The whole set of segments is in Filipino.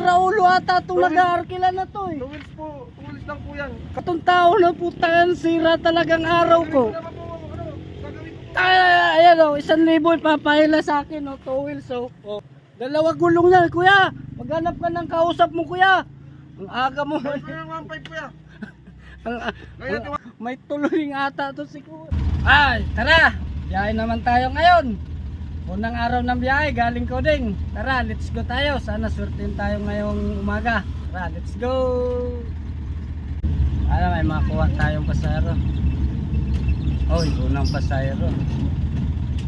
Raulo ata itong nag-aarkila na to eh. Tuwils po, tuwils lang po yan. Katong tao na putangan, sira talagang araw ko. Ayan o, 1,000 ipapahila sa akin o, 2 wheels o. Dalawa gulong na, kuya. Maghanap ka ng kausap mo, kuya. Ang aga mo. Ang 1.5 kuya. May tuloy ata to si kuya. Ay, tara. Biyahe naman tayo ngayon. Unang araw ng biyahe, galing Coding. Tara, let's go tayo. Sana swertein tayo ngayong umaga. Tara, let's go. May makuha tayong pasahero. Oy, unang pasahero.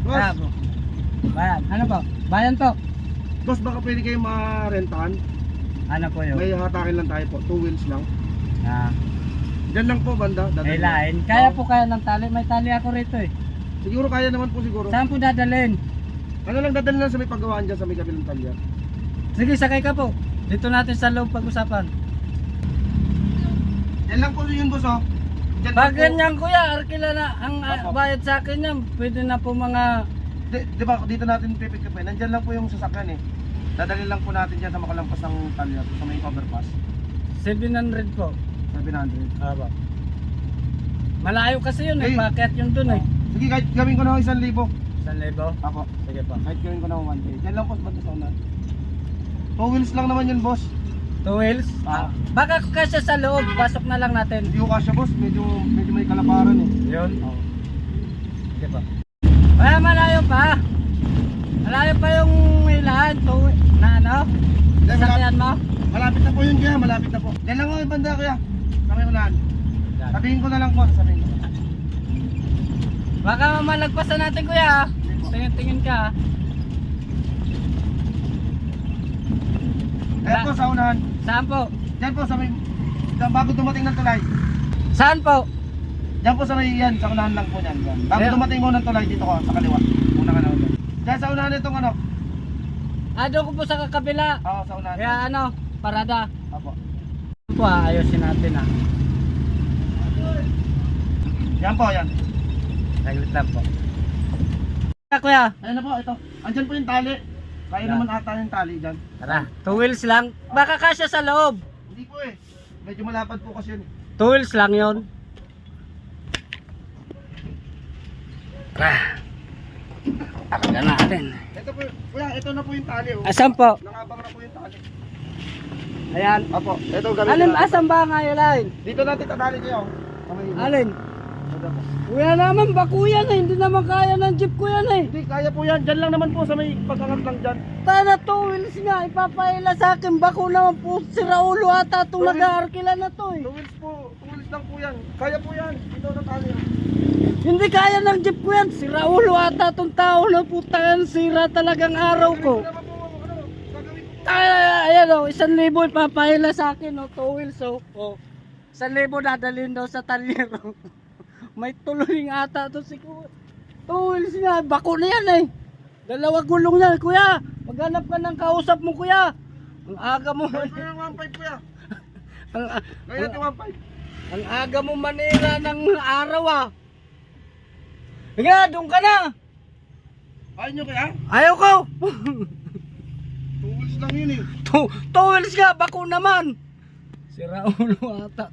Boss, Bayan. Ano po? Bayan po. boss, baka pwede kayo ma-rentahan. Ano po yun? May hatakin lang tayo po, 2 wheels lang. Diyan lang po banda. May line. Kaya po kaya ng tali. May tali ako rito eh. Siguro kaya naman po siguro. Saan po dadalhin? Ano lang dadalhin lang sa may paggawaan dyan sa may kabilang talya. Sige, sakay ka po. Dito natin sa loob pag-usapan. Yan lang po yun boss oh. Diyan lang Pag po. ganyan kuya, arkila na ang Opo. bayad sa akin yan. Pwede na po mga Di ba dito natin pipick up eh. Nandyan lang po yung sasakyan eh. Dadalhin lang po natin dyan sa makalampas ng talya sa may overpass. 700 po. 700. Aba. Malayo kasi yun eh. Eh. Paket yun dun eh. Sige, kahit gawin ko na 1,000. 1,000? Ako. Sige po. Kahit gawin ko na 1K. Diyan lang po banda sa unan. 2 wheels lang naman yun boss. 2 wheels? Ah. Baka kasya sa loob. Pasok na lang natin. Hindi ko kasya boss. Medyo may kalaparan eh. Yun. Oo. Sige po. Kaya malayo pa. Malayo pa yung ilahan. Na ano? Dahil Sasakyan mo? malapit na po yun kaya. Malapit na po. Diyan lang ako yung banda kaya. Sa may unahan. Sabihin ko na lang po. Sabihin ko. Baka malagpasan natin kuya. Tingin-tingin ka. Ayan po sa unahan. Saan po? Diyan po sa may bago dumating ng tulay. Saan po? Diyan po sa may yan. Sa unahan lang po yan. Yan. Bago Ayan. dumating mo ng tulay dito ko sa kaliwa. Una ka na ulit. Diyan sa unahan itong ano. Doon ko po sa kakabila. Oo, sa unahan. Kaya ano, parada. Apo. Po ayusin natin Yan po yan. Saglit lang po. Kuya, Ayan na po ito. Andyan po yung tali. Kaya Yan. naman ata yung tali dyan. tara. 2 wheels lang. Baka kasya sa loob. Hindi po eh. Medyo malapad po kasi yun eh. 2 wheels lang yon. Tara. Akarga natin. Ito po, kuya, ito na po yung tali oh. Asan po? Nakabang na po yung tali. Ayan. Apo, ito gamit Alin, natin. asan ba nga yung line? Dito natin tatali kayo. Kamay mo. Alin? Ito po. Kuya naman, baku yan eh. Hindi naman kaya ng jeep ko yan eh. Hindi, kaya po yan. Diyan lang naman po sa may pag-angat lang dyan. Tana 2 wheels nga, ipapahila sa akin. Bako naman po, si Raulo ata itong nag-aarkila na to eh. 2 wheels po, 2 wheels lang po yan. Kaya po yan. Dito na tali. Hindi kaya ng jeep ko yan. Si Raulo ata itong tao na putangan, sira talagang araw ko. Ano naman po, ano, gagawin ko. Ayan o, 1,000 ipapahila sa akin o, 2 wheels o. 1,000 dadalhin daw sa talyero. May tuloy ata to si kuya. 2 wheels nga, bako na yan eh. Dalawa gulong na, kuya. Maghanap ka ng kausap mo, kuya. Ang aga mo. Kaya yung 1.5 kuya. Ang, Kaya natin 1.5. ang aga mo manira ng araw ah. Nga, doon ka na. Ayaw nyo kaya? Ayaw ko. 2 wheels lang yun eh. 2 wheels nga, bako naman. Si Raulo ata.